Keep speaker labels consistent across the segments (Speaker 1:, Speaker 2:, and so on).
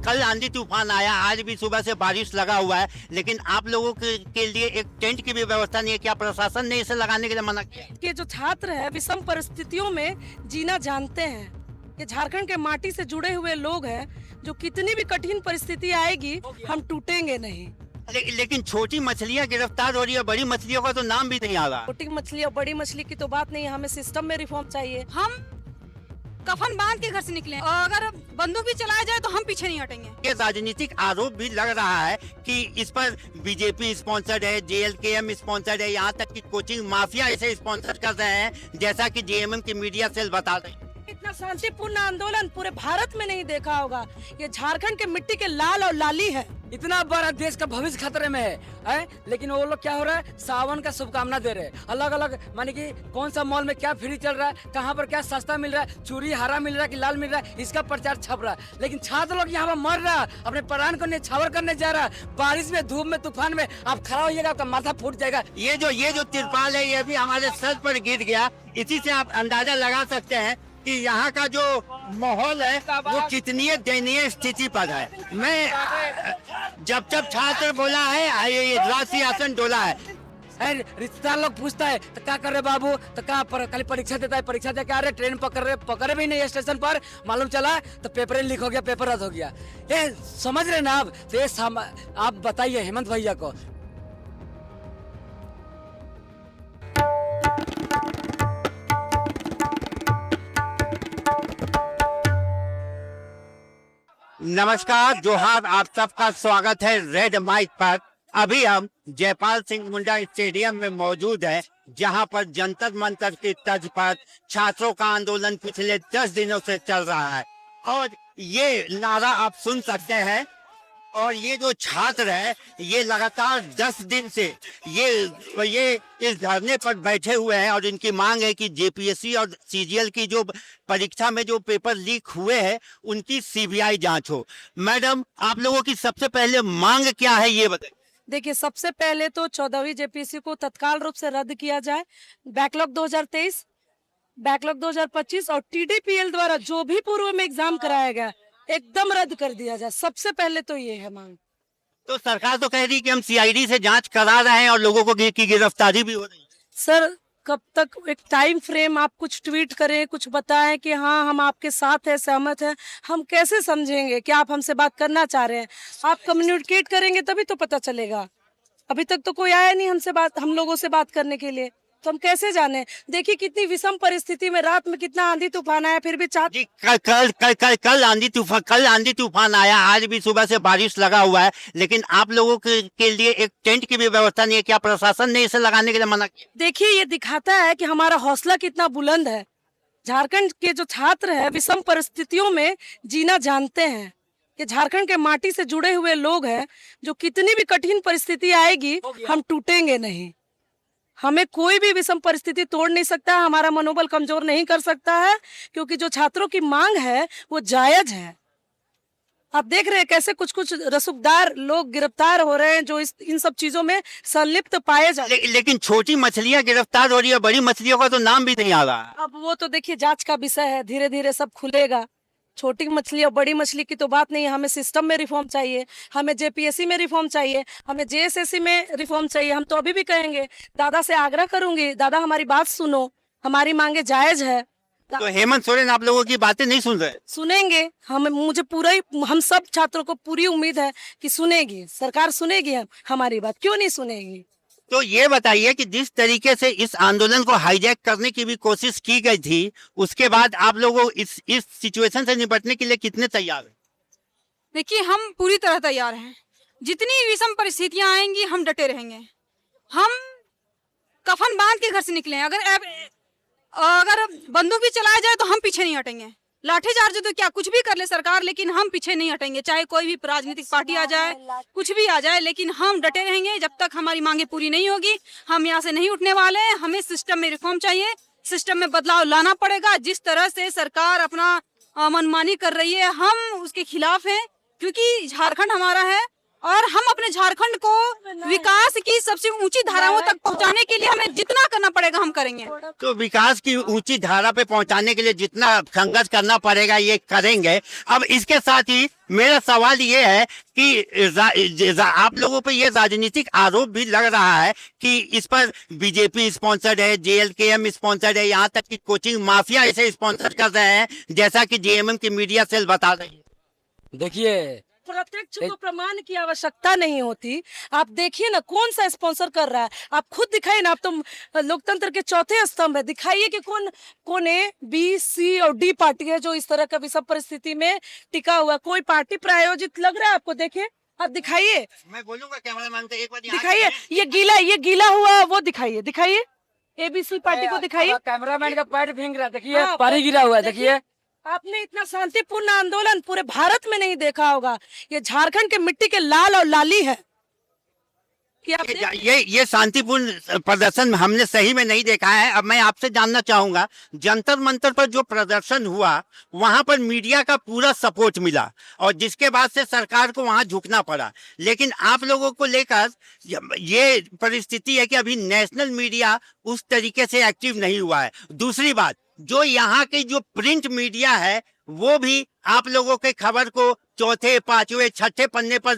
Speaker 1: कल आंधी तूफान आया, आज भी सुबह से बारिश लगा हुआ है, लेकिन आप लोगों के लिए एक टेंट की भी व्यवस्था नहीं है। क्या प्रशासन ने इसे लगाने के लिए मना किया?
Speaker 2: कि जो छात्र है विषम परिस्थितियों में जीना जानते हैं। ये झारखंड के माटी से जुड़े हुए लोग हैं, जो कितनी भी कठिन परिस्थिति आएगी हम टूटेंगे नहीं।
Speaker 1: लेकिन छोटी मछलियां गिरफ्तार हो रही है, बड़ी मछलियों का तो नाम भी नहीं आ रहा।
Speaker 2: छोटी मछली और बड़ी मछली की तो बात नहीं है, हमें सिस्टम में रिफॉर्म चाहिए।
Speaker 3: हम कफन बांध के घर से निकले और अगर बंदूक भी चलाया जाए तो हम पीछे नहीं हटेंगे।
Speaker 1: ये राजनीतिक आरोप भी लग रहा है कि इस पर बीजेपी स्पॉन्सर्ड है, JLKM स्पॉन्सर्ड है, यहाँ तक कि कोचिंग माफिया इसे स्पॉन्सर कर रहे हैं, जैसा कि JMM की मीडिया सेल बता रहे हैं।
Speaker 2: इतना शांतिपूर्ण आंदोलन पूरे भारत में नहीं देखा होगा। ये झारखंड के मिट्टी के लाल और लाली है।
Speaker 4: इतना बड़ा देश का भविष्य खतरे में है, लेकिन वो लोग क्या हो रहा है, सावन का शुभकामना दे रहे हैं। अलग अलग माने कि कौन सा मॉल में क्या फ्री चल रहा है, कहाँ पर क्या सस्ता मिल रहा है, चूड़ी हरा मिल रहा है कि लाल मिल रहा है, इसका प्रचार छप रहा है। लेकिन छात्र लोग यहाँ पर मर रहा है, अपने प्राण को न्यौछावर करने जा रहा है। बारिश में, धूप में, तूफान में आप खड़ा होइएगा, आपका माथा फूट जाएगा।
Speaker 1: ये जो तिरपाल है, ये भी हमारे सर पर गिर गया। इसी से आप अंदाजा लगा सकते हैं कि यहाँ का जो माहौल है वो कितनी दयनीय स्थिति पर है। मैं जब छात्र बोला है, ये राष्ट्रीय आसन डोला है।
Speaker 4: रिश्तेदार लोग पूछता है तो क्या कर रहे बाबू, तो कहाँ पर खाली परीक्षा देता है, परीक्षा दे के आ रहे, ट्रेन पकड़े भी नहीं स्टेशन पर, मालूम चला तो पेपर लीक हो गया, पेपर रद्द हो गया। ये समझ रहे ना आप? तो ये आप बताइए हेमंत भैया को।
Speaker 1: नमस्कार, जोहार, आप सबका स्वागत है रेड माइक पर। अभी हम जयपाल सिंह मुंडा स्टेडियम में मौजूद है, जहां पर जंतर मंतर की तर्ज पर छात्रों का आंदोलन पिछले 10 दिनों से चल रहा है। और ये नारा आप सुन सकते हैं। और ये जो छात्र है, ये लगातार 10 दिन से ये इस धरने पर बैठे हुए हैं और इनकी मांग है कि JPSC और CGL की जो परीक्षा में जो पेपर लीक हुए हैं उनकी CBI जांच हो। मैडम, आप लोगों की सबसे पहले मांग क्या है, ये बताइए।
Speaker 2: देखिए, सबसे पहले तो 14वीं JPSC को तत्काल रूप से रद्द किया जाए। बैकलॉग 2023, बैकलॉग 2025 और TDPL द्वारा जो भी पूर्व में एग्जाम कराया गया एकदम रद्द कर दिया जाए। सबसे पहले तो ये है मांग।
Speaker 1: तो सरकार तो कह रही है कि हम CID से जांच करा रहे हैं और लोगों को की गिरफ्तारी भी हो रही है।
Speaker 2: सर, कब तक एक टाइम फ्रेम आप कुछ ट्वीट करें, कुछ बताएं कि हाँ हम आपके साथ हैं, सहमत हैं, हम कैसे समझेंगे कि आप हमसे बात करना चाह रहे हैं? आप कम्युनिकेट करेंगे तभी तो पता चलेगा। अभी तक तो कोई आया नहीं हम लोगों से बात करने के लिए, तो हम कैसे जाने? देखिए कितनी विषम परिस्थिति में, रात में कितना आंधी तूफान आया, फिर भी
Speaker 1: जी, कल आंधी तूफान आया, आज भी सुबह से बारिश लगा हुआ है, लेकिन आप लोगों के लिए एक टेंट की भी व्यवस्था नहीं है। क्या प्रशासन ने इसे लगाने के लिए मना किया?
Speaker 2: देखिए, ये दिखाता है कि हमारा हौसला कितना बुलंद है। झारखंड के जो छात्र है विषम परिस्थितियों में जीना जानते हैं। ये झारखंड के माटी से जुड़े हुए लोग हैं, जो कितनी भी कठिन परिस्थिति आएगी हम टूटेंगे नहीं। हमें कोई भी विषम परिस्थिति तोड़ नहीं सकता, हमारा मनोबल कमजोर नहीं कर सकता है, क्योंकि जो छात्रों की मांग है वो जायज है। आप देख रहे हैं कैसे कुछ रसूखदार लोग गिरफ्तार हो रहे हैं जो इन सब चीजों में संलिप्त पाए जा रहे हैं।
Speaker 1: लेकिन छोटी मछलियां गिरफ्तार हो रही है, बड़ी मछलियों का तो नाम भी नहीं आ रहा।
Speaker 2: अब वो तो देखिए जांच का विषय है, धीरे धीरे सब खुलेगा। छोटी मछली और बड़ी मछली की तो बात नहीं है, हमें सिस्टम में रिफॉर्म चाहिए, हमें JPSC में रिफॉर्म चाहिए, हमें JSSC में रिफॉर्म चाहिए। हम तो अभी भी कहेंगे, दादा से आग्रह करूंगी, दादा हमारी बात सुनो, हमारी मांगे जायज है।
Speaker 1: तो हेमंत सोरेन आप लोगों की बातें नहीं सुन रहे?
Speaker 2: सुनेंगे, हम सब छात्रों को पूरी उम्मीद है कि सुनेगी सरकार, सुनेगी हमारी बात, क्यों नहीं सुनेगी।
Speaker 1: तो ये बताइए कि जिस तरीके से इस आंदोलन को हाईजैक करने की भी कोशिश की गई थी, उसके बाद आप लोगों इस सिचुएशन से निपटने के लिए कितने तैयार हैं?
Speaker 3: देखिए, हम पूरी तरह तैयार हैं। जितनी विषम परिस्थितियां आएंगी हम डटे रहेंगे। हम कफन बांध के घर से निकले हैं। अगर बंदूक भी चलाया जाए तो हम पीछे नहीं हटेंगे। लाठीचार्ज तो क्या कुछ भी कर ले सरकार, लेकिन हम पीछे नहीं हटेंगे। चाहे कोई भी राजनीतिक पार्टी आ जाए, कुछ भी आ जाए, लेकिन हम डटे रहेंगे जब तक हमारी मांगे पूरी नहीं होगी। हम यहाँ से नहीं उठने वाले हैं। हमें सिस्टम में रिफॉर्म चाहिए, सिस्टम में बदलाव लाना पड़ेगा। जिस तरह से सरकार अपना मनमानी कर रही है, हम उसके खिलाफ हैं, क्योंकि झारखंड हमारा है और हम अपने झारखंड को विकास की सबसे ऊंची धाराओं तक पहुंचाने के लिए हमें जितना करना पड़ेगा हम करेंगे।
Speaker 1: तो विकास की ऊंची धारा पे पहुंचाने के लिए जितना संघर्ष करना पड़ेगा ये करेंगे। अब इसके साथ ही मेरा सवाल ये है कि आप लोगों पे ये राजनीतिक आरोप भी लग रहा है कि इस पर बीजेपी स्पॉन्सर्ड है, JLKM स्पॉन्सर्ड है, यहाँ तक कि कोचिंग माफिया इसे स्पॉन्सर कर रहे हैं, जैसा कि JMM की मीडिया सेल बता रही है।
Speaker 4: देखिए
Speaker 2: प्रत्यक्ष को प्रमाण की आवश्यकता नहीं होती। आप देखिए ना कौन सा स्पॉन्सर कर रहा है, आप खुद दिखाइए ना। आप तो लोकतंत्र के चौथे स्तंभ है, दिखाइए कि कौन A, B, C और D पार्टी है जो इस तरह का विषम परिस्थिति में टिका हुआ। कोई पार्टी प्रायोजित लग रहा है आपको? देखिए, आप दिखाइए।
Speaker 1: मैं बोलूंगा कैमरामैन से एक बार
Speaker 2: दिखाइए, ये गीला हुआ वो दिखाइए ABC पार्टी को दिखाइए।
Speaker 4: कैमरामैन का पैर भींग रहा है, देखिए
Speaker 2: हाँ,
Speaker 4: पानी गिरा हुआ है, देखिए।
Speaker 2: आपने इतना शांतिपूर्ण आंदोलन पूरे भारत में नहीं देखा होगा। ये झारखंड के मिट्टी के लाल और लाली है कि आप
Speaker 1: ये शांतिपूर्ण प्रदर्शन हमने सही में नहीं देखा है। अब मैं आपसे जानना चाहूंगा, जंतर मंतर पर जो प्रदर्शन हुआ वहां पर मीडिया का पूरा सपोर्ट मिला और जिसके बाद से सरकार को वहां झुकना पड़ा, लेकिन आप लोगों को लेकर ये परिस्थिति है कि अभी नेशनल मीडिया उस तरीके से एक्टिव नहीं हुआ है। दूसरी बात, जो यहाँ की जो प्रिंट मीडिया है वो भी आप लोगों के खबर को चौथे, पांचवें, छठे पन्ने पर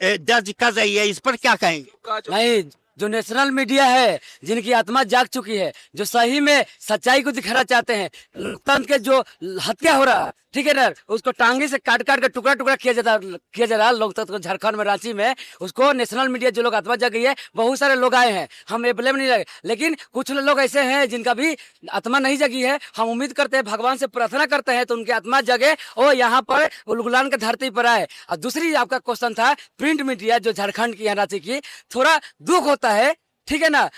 Speaker 1: दर्ज कर रही है। इस पर क्या कहेंगे?
Speaker 4: नहीं, जो नेशनल मीडिया है, जिनकी आत्मा जाग चुकी है, जो सही में सच्चाई को दिखाना चाहते हैं, लोकतंत्र के जो हत्या हो रहा, ठीक है ना, उसको टांगे से काट काट कर टुकड़ा टुकड़ा किया जा रहा लोकतंत्र को झारखंड में, रांची में, उसको नेशनल मीडिया जो लोग आत्मा जग गई है, बहुत सारे लोग आए हैं, हम ये ब्लेम नहीं लगे, लेकिन कुछ लोग ऐसे हैं जिनका भी आत्मा नहीं जगी है। हम उम्मीद करते हैं, भगवान से प्रार्थना करते हैं तो उनकी आत्मा जगे और यहाँ पर उलगुलान की धरती पर आए। और दूसरी आपका क्वेश्चन था प्रिंट मीडिया जो झारखंड की, रांची की, थोड़ा दुख होता है, ठीक है ना।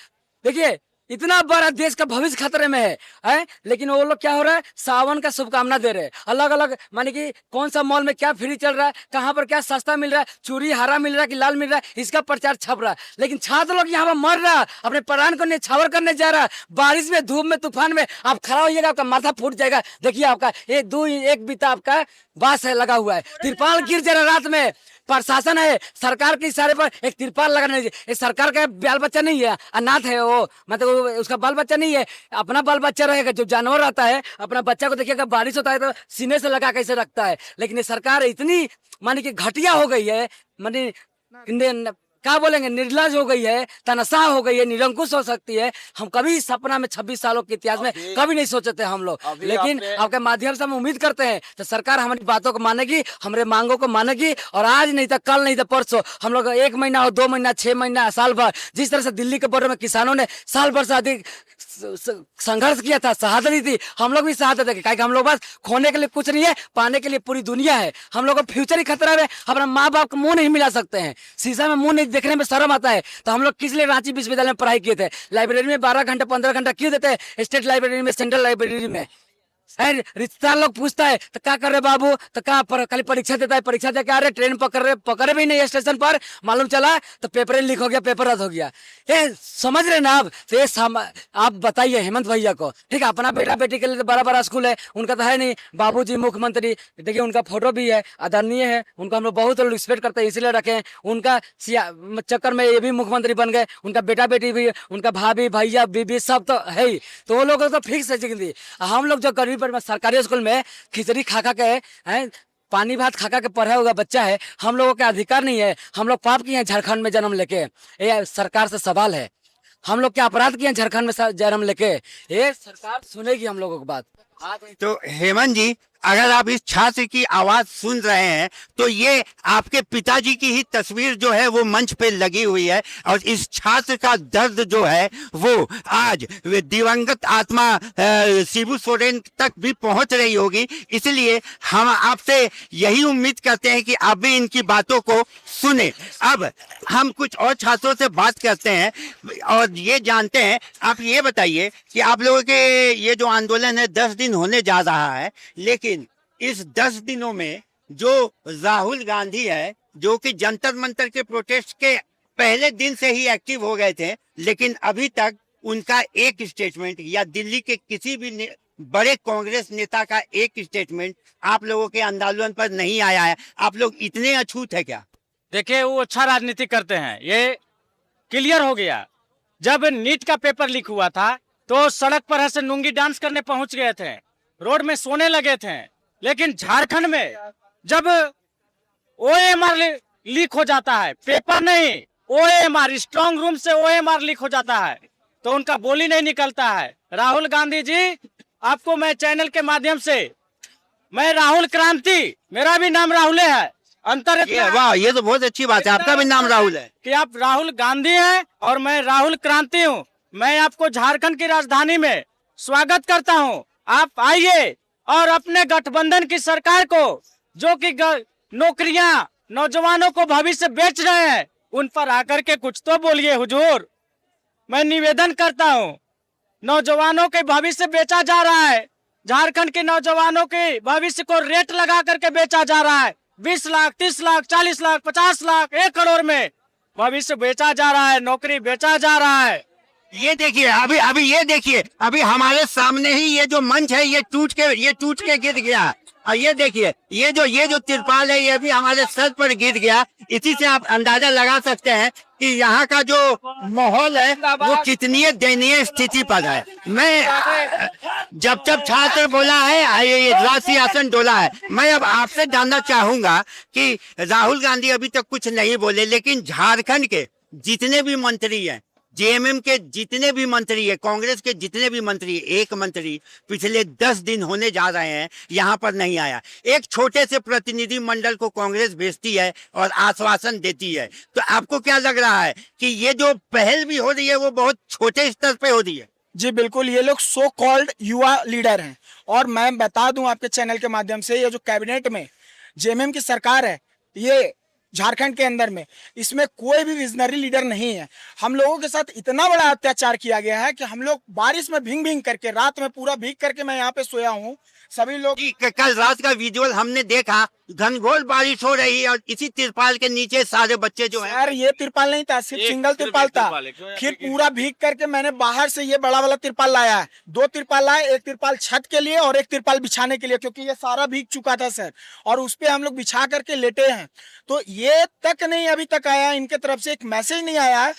Speaker 4: देखिए, इतना बड़ा देश का भविष्य खतरे में है, लेकिन वो लोग क्या हो रहा है, सावन का शुभकामना दे रहे हैं। अलग अलग माने कि कौन सा मॉल में क्या फ्री चल रहा है, कहाँ पर क्या सस्ता मिल रहा है, चूड़ी हरा मिल रहा है कि लाल मिल रहा है, इसका प्रचार छप रहा है। लेकिन छात्र लोग यहाँ पर मर रहा है, अपने प्राण को न्यौछावर करने जा रहा है। बारिश में, धूप में, तूफान में आप खड़ा होइएगा, आपका माथा फूट जाएगा। देखिए, आपका एक बीता आपका बांस है लगा हुआ है, तिरपाल गिर जा रहा रात में। प्रशासन है, सरकार के इशारे पर एक तिरपाल लगाना चाहिए। सरकार का बाल बच्चा नहीं है, अनाथ है वो, मतलब उसका बाल बच्चा नहीं है, अपना बाल बच्चा रहेगा। जो जानवर रहता है, अपना बच्चा को देखिएगा, बारिश होता है तो सीने से लगा कैसे रखता है। लेकिन ये सरकार इतनी माने कि घटिया हो गई है, माने क्या बोलेंगे, निर्लज हो गई है, तनसा हो गई है, निरंकुश हो सकती है। हम कभी सपना में 26 सालों के इतिहास में कभी नहीं सोचे थे हम लोग, लेकिन आपके माध्यम से हम उम्मीद करते हैं तो सरकार हमारी बातों को मानेगी, हमारे मांगों को मानेगी। और आज नहीं तो कल, नहीं तो परसों, हम लोग 1 महीना और 2 महीना, 6 महीना, साल भर, जिस तरह से दिल्ली के बॉर्डर में किसानों ने साल भर से अधिक संघर्ष किया था, शहादत दी थी, हम लोग भी शहादत देंगे। हम लोग बस खोने के लिए कुछ नहीं है, पाने के लिए पूरी दुनिया है। हम लोग को फ्यूचर ही खतरा है। अपना माँ बाप को मुंह नहीं मिला सकते हैं, शीशा में मुंह नहीं देखने में शर्म आता है। तो हम लोग किस लिए रांची विश्वविद्यालय में पढ़ाई किए थे? लाइब्रेरी में 12 घंटा 15 घंटा क्यों देते हैं? स्टेट लाइब्रेरी में, सेंट्रल लाइब्रेरी में रिश्तेदार लोग पूछता है तो क्या कर रहे बाबू, तो क्या खाली परीक्षा देता है, परीक्षा दे के आ रहे, ट्रेन पकड़े भी नहीं स्टेशन पर, मालूम चला तो पेपर लीक हो गया, पेपर रद्द हो गया। ये समझ रहे ना आप? तो ये आप बताइए हेमंत भैया को, ठीक है, अपना बेटा बेटी के लिए तो बड़ा बड़ा स्कूल है, उनका तो है नहीं। बाबूजी मुख्यमंत्री, देखिए उनका फोटो भी है, आदरणीय है, उनका हम लोग बहुत रिस्पेक्ट करते हैं, इसलिए रखे। उनका चक्कर में ये भी मुख्यमंत्री बन गए, उनका बेटा बेटी भी, उनका भाभी भैया बीबी सब तो है ही। तो वो लोग तो फिक्स है जिंदगी। हम लोग जो गरीब सरकारी स्कूल में खिचड़ी खा के हैं, पानी भात खा के पढ़ा हुआ बच्चा है, हम लोगों के अधिकार नहीं है? हम लोग पाप किए हैं झारखंड में जन्म लेके? ये सरकार से सवाल है, हम लोग क्या अपराध किए हैं झारखंड में जन्म लेके? ये सरकार सुनेगी हम लोगों की बात।
Speaker 1: तो हेमंत जी, अगर आप इस छात्र की आवाज सुन रहे हैं तो ये आपके पिताजी की ही तस्वीर जो है वो मंच पे लगी हुई है और इस छात्र का दर्द जो है वो आज दिवंगत आत्मा शिबू सोरेन तक भी पहुंच रही होगी। इसलिए हम आपसे यही उम्मीद करते हैं कि आप भी इनकी बातों को सुने। अब हम कुछ और छात्रों से बात करते हैं और ये जानते हैं, आप ये बताइए कि आप लोगों के ये जो आंदोलन है 10 दिन होने जा रहा है, लेकिन इस 10 दिनों में जो राहुल गांधी है, जो कि जंतर मंतर के प्रोटेस्ट के पहले दिन से ही एक्टिव हो गए थे, लेकिन अभी तक उनका एक स्टेटमेंट या दिल्ली के किसी भी बड़े कांग्रेस नेता का एक स्टेटमेंट आप लोगों के आंदोलन पर नहीं आया है। आप लोग इतने अछूत है क्या?
Speaker 5: देखिए वो अच्छा राजनीति करते हैं, ये क्लियर हो गया। जब नीट का पेपर लीक हुआ था तो सड़क पर ऐसे नूंगी डांस करने पहुंच गए थे, रोड में सोने लगे थे। लेकिन झारखंड में जब ओएमआर लीक हो जाता है, पेपर नहीं ओएमआर, स्ट्रांग रूम से ओएमआर लीक हो जाता है, तो उनका बोली नहीं निकलता है। राहुल गांधी जी, आपको मैं चैनल के माध्यम से, मैं राहुल क्रांति, मेरा भी नाम राहुल है, अंतर
Speaker 1: वाह, ये तो बहुत अच्छी बात है, आपका भी नाम राहुल है
Speaker 5: कि आप राहुल गांधी हैं और मैं राहुल क्रांति हूं। मैं आपको झारखंड की राजधानी में स्वागत करता हूं। आप आइए और अपने गठबंधन की सरकार को, जो कि नौकरियां नौजवानों को भविष्य बेच रहे हैं, उन पर आकर के कुछ तो बोलिए हुजूर। मैं निवेदन करता हूं, नौजवानों के भविष्य बेचा जा रहा है, झारखंड के नौजवानों के भविष्य को रेट लगा करके बेचा जा रहा है। 20 लाख, 30 लाख, 40 लाख, 50 लाख, 1 करोड़ में भविष्य बेचा जा रहा है, नौकरी बेचा जा रहा है।
Speaker 1: ये देखिए, अभी ये देखिए, अभी हमारे सामने ही ये जो मंच है ये टूट के गिर गया। और ये देखिए, ये जो तिरपाल है ये भी हमारे सर पर गिर गया। इसी से आप अंदाजा लगा सकते हैं कि यहाँ का जो माहौल है वो कितनी दयनीय स्थिति पर है। मैं जब छात्र बोला है ये राष्ट्रीय आसन डोला है, मैं अब आपसे जानना चाहूंगा कि राहुल गांधी अभी तक कुछ नहीं बोले, लेकिन झारखंड के जितने भी मंत्री हैं, जेएमएम के जितने भी मंत्री है, कांग्रेस के जितने भी मंत्री, एक मंत्री पिछले 10 दिन होने जा रहे हैं यहाँ पर नहीं आया। एक छोटे से प्रतिनिधि मंडल को कांग्रेस भेजती है और आश्वासन देती है। तो आपको क्या लग रहा है कि ये जो पहल भी हो रही है वो बहुत छोटे स्तर पे हो रही है?
Speaker 6: जी बिल्कुल, ये लोग सो कॉल्ड युवा लीडर हैं। और मैं बता दूं आपके चैनल के माध्यम से, ये जो कैबिनेट में जेएमएम की सरकार है, ये झारखंड के अंदर में, इसमें कोई भी विजनरी लीडर नहीं है। हम लोगों के साथ इतना बड़ा अत्याचार किया गया है कि हम लोग बारिश में भीग भीग करके, रात में पूरा भीग करके मैं यहाँ पे सोया हूँ। सभी लोग,
Speaker 1: कल रात का विजुअल हमने देखा, घनघोर बारिश हो रही है और इसी तिरपाल के नीचे सारे बच्चे जो है।
Speaker 6: यार ये तिरपाल नहीं था, सिर्फ सिंगल तिरपाल था। फिर पूरा भीग करके मैंने बाहर से ये बड़ा वाला तिरपाल लाया है। 2 तिरपाल लाए, एक तिरपाल छत के लिए और एक तिरपाल बिछाने के लिए, क्योंकि ये सारा भीग चुका था सर। और उस पे हम लोग बिछा करके लेटे हैं। तो ये तक नहीं अभी तक आया, इनके तरफ से एक मैसेज नहीं आया है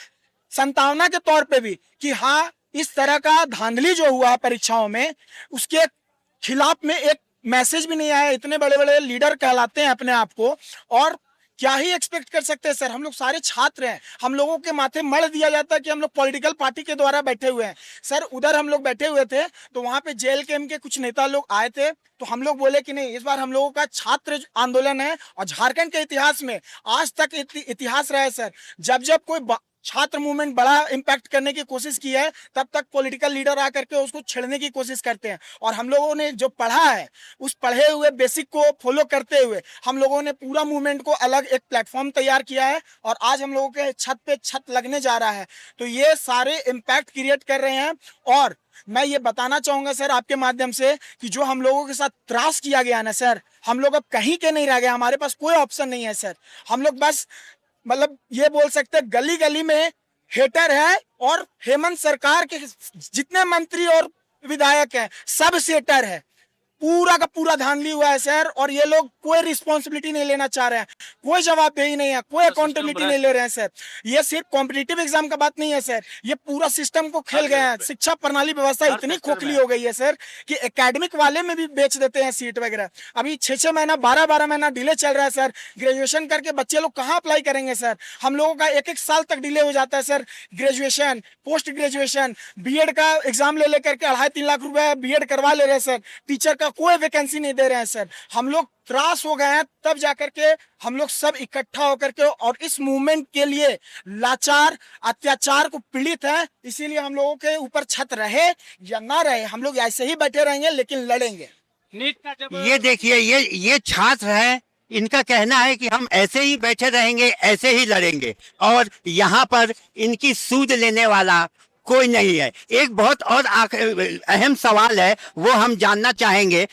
Speaker 6: संतावना के तौर पे भी कि हाँ, इस तरह का धांधली जो हुआ है परीक्षाओं में, उसके खिलाफ में एक मैसेज भी नहीं आया। इतने बड़े बड़े लीडर कहलाते हैं अपने आप को, और क्या ही एक्सपेक्ट कर सकते हैं सर। हम लोग सारे छात्र हैं, हम लोगों के माथे मढ़ दिया जाता है कि हम लोग पॉलिटिकल पार्टी के द्वारा बैठे हुए हैं। सर उधर हम लोग बैठे हुए थे तो वहां पे जेएलकेएम के कुछ नेता लोग आए थे, तो हम लोग बोले कि नहीं, इस बार हम लोगों का छात्र आंदोलन है। और झारखंड के इतिहास में आज तक इतिहास रहा है सर, जब कोई छात्र मूवमेंट बड़ा इम्पैक्ट करने की कोशिश की है, तब तक पॉलिटिकल लीडर आकर के उसको छेड़ने की कोशिश करते हैं। और हम लोगों ने जो पढ़ा है, उस पढ़े हुए बेसिक को फॉलो करते हुए हम लोगों ने पूरा मूवमेंट को अलग एक प्लेटफॉर्म तैयार किया है। और आज हम लोगों के छत पे छत लगने जा रहा है। तो ये सारे इम्पैक्ट क्रिएट कर रहे हैं। और मैं ये बताना चाहूंगा सर आपके माध्यम से कि जो हम लोगों के साथ त्रास किया गया ना सर, हम लोग अब कहीं के नहीं रह गए। हमारे पास कोई ऑप्शन नहीं है सर। हम लोग बस मतलब ये बोल सकते हैं गली गली में हेटर है, और हेमंत सरकार के जितने मंत्री और विधायक हैं सब सेटर है। पूरा का पूरा धांधली हुआ है सर। और ये लोग कोई रिस्पॉन्सिबिलिटी नहीं लेना चाह रहे हैं, कोई जवाबदेही नहीं है, कोई अकाउंटेबिलिटी नहीं ले रहे हैं सर। ये सिर्फ कॉम्पिटिटिव एग्जाम का बात नहीं है सर, ये पूरा सिस्टम को खेल गए हैं। शिक्षा प्रणाली व्यवस्था इतनी खोखली हो गई है सर कि एकेडमिक वाले में भी बेच देते हैं सीट वगैरह। अभी 6-6 महीना 12-12 महीना डिले चल रहा है सर। ग्रेजुएशन करके बच्चे लोग कहाँ अप्लाई करेंगे सर? हम लोगों का 1-1 साल तक डिले हो जाता है sir. Graduation, post graduation, BEd का एग्जाम ले लेकर के 2.5-3 लाख रुपए बीएड करवा ले रहे हैं सर। टीचर का कोई वैकेंसी नहीं दे रहे हैं सर। हम लोग त्रास हो गए हैं, तब जाकर के हम लोग सब इकट्ठा होकर के और इस मूवमेंट के लिए लाचार अत्याचार को पीड़ित है। इसीलिए हम लोगों के ऊपर छत रहे या ना रहे, हम लोग ऐसे ही बैठे रहेंगे, लेकिन लड़ेंगे।
Speaker 1: ये देखिए, ये छात्र है, इनका कहना है कि हम ऐसे ही बैठे रहेंगे, ऐसे ही लड़ेंगे, और यहाँ पर इनकी सूद लेने वाला कोई नहीं है। एक बहुत और अहम सवाल है, वो हम जानना चाहेंगे।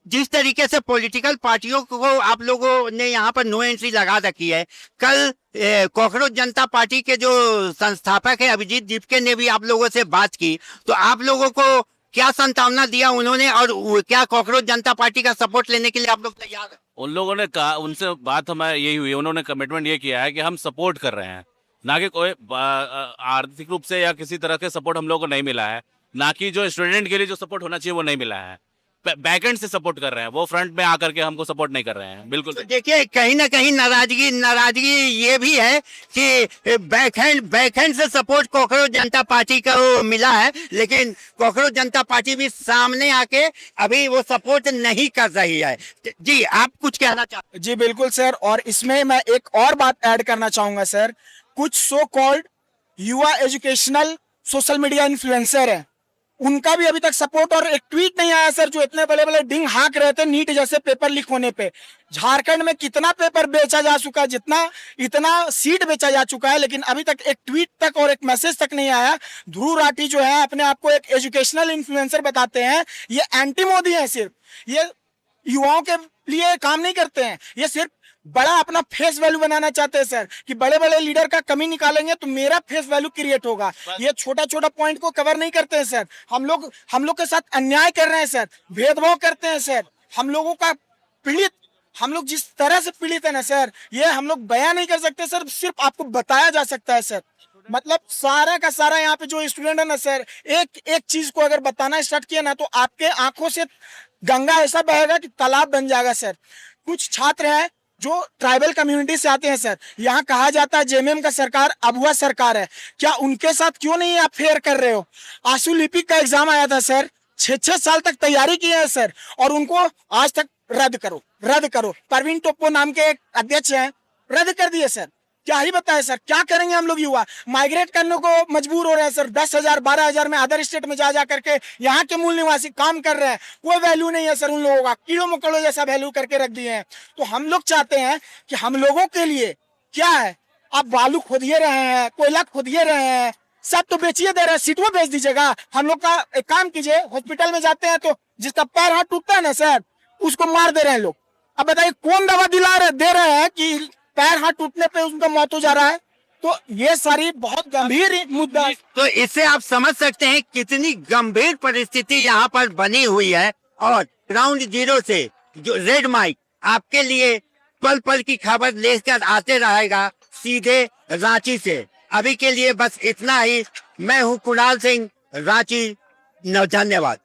Speaker 1: जिस तरीके से पॉलिटिकल पार्टियों को आप लोगों ने यहाँ पर नो एंट्री लगा रखी है, कल कॉकरोच जनता पार्टी के जो संस्थापक है अभिजीत दीपके ने भी आप लोगों से बात की, तो आप लोगों को क्या संभावना दिया उन्होंने, और क्या कॉकरोच जनता पार्टी का सपोर्ट लेने के लिए आप लोग तैयार हैं?
Speaker 7: उन लोगों ने कहा, उनसे बात हमारी यही हुई, उन्होंने कमिटमेंट ये किया है कि हम सपोर्ट कर रहे हैं, ना कि कोई आर्थिक रूप से या किसी तरह के सपोर्ट हम लोगों को नहीं मिला है, ना कि जो स्टूडेंट के लिए जो सपोर्ट होना चाहिए वो नहीं मिला है। बैकएंड से सपोर्ट कर रहे हैं, वो फ्रंट में आकर के हमको सपोर्ट नहीं कर रहे हैं। बिल्कुल
Speaker 1: तो देखिए, कहीं ना कहीं नाराजगी ये भी है कि बैकहैंड से सपोर्ट कॉकरोच जनता पार्टी को मिला है, लेकिन कॉकरोच जनता पार्टी भी सामने आके अभी वो सपोर्ट नहीं कर रही है। जी, आप कुछ कहना चाहते हैं?
Speaker 6: जी बिल्कुल सर, और इसमें मैं एक और बात ऐड करना चाहूंगा सर। कुछ सो कॉल्ड युवा एजुकेशनल सोशल मीडिया इन्फ्लुएंसर है, उनका भी अभी तक सपोर्ट और एक ट्वीट नहीं आया सर, जो इतने बड़े बड़े डिंग हाँक रहे थे नीट जैसे पेपर लीक होने पे। झारखंड में कितना पेपर बेचा जा चुका है, इतना सीट बेचा जा चुका है, लेकिन अभी तक एक ट्वीट तक और एक मैसेज तक नहीं आया। ध्रुव राठी जो है अपने आप को एक एजुकेशनल इन्फ्लुएंसर बताते हैं, ये एंटी मोदी है, सिर्फ ये युवाओं के लिए काम नहीं करते हैं, ये सिर्फ बड़ा अपना फेस वैल्यू बनाना चाहते हैं सर, कि बड़े बड़े लीडर का कमी निकालेंगे तो मेरा फेस वैल्यू क्रिएट होगा। ये छोटा छोटा पॉइंट को कवर नहीं करते हैं सर। हम लोग के साथ अन्याय कर रहे हैं सर, भेदभाव करते हैं सर। हम लोगों का पीड़ित, हम लोग जिस तरह से पीड़ित है ना सर, ये हम लोग बयां नहीं कर सकते सर, सिर्फ आपको बताया जा सकता है सर। मतलब सारा का सारा यहाँ पे जो स्टूडेंट है ना सर, एक एक चीज को अगर बताना स्टार्ट किया ना तो आपके आंखों से गंगा ऐसा बहेगा कि तालाब बन जाएगा सर। कुछ छात्र हैं जो ट्राइबल कम्युनिटी से आते हैं सर, यहाँ कहा जाता है जेएमएम का सरकार अभुआ सरकार है, क्या उनके साथ क्यों नहीं आप फेयर कर रहे हो? आंसू लिपिक का एग्जाम आया था सर, 6 साल तक तैयारी की है सर, और उनको आज तक रद्द करो। परवीन टोप्पो नाम के एक अध्यक्ष हैं, रद्द कर दिए सर। क्या ही बताए सर, क्या करेंगे हम लोग युवा? माइग्रेट करने को मजबूर हो रहे हैं सर, 10,000 12,000 में अदर स्टेट में जा करके यहाँ के मूल निवासी काम कर रहे हैं, कोई वैल्यू नहीं है सर उन लोगों का, कीड़ों मकोड़ों जैसा वैल्यू करके रख दिए हैं। तो हम लोग चाहते हैं कि हम लोगों के लिए क्या है, आप बालू खोदिए रहे हैं, कोयला खोदिए रहे हैं, सब तो बेचिए दे रहे हैं, सीटों बेच दीजिएगा। हम लोग का एक काम कीजिए, हॉस्पिटल में जाते हैं तो जिसका पैर हाथ टूटता है ना सर, उसको मार दे रहे हैं लोग। अब बताइए कौन दवा दे रहे हैं कि पैर हाथ टूटने पे उनका मौत हो जा रहा है? तो ये सारी बहुत गंभीर मुद्दा है।
Speaker 1: तो इससे आप समझ सकते हैं कितनी गंभीर परिस्थिति यहाँ पर बनी हुई है। और ग्राउंड जीरो से जो रेड माइक आपके लिए पल पल की खबर लेकर आते रहेगा सीधे रांची से। अभी के लिए बस इतना ही। मैं हूँ कुणाल सिंह, रांची। धन्यवाद।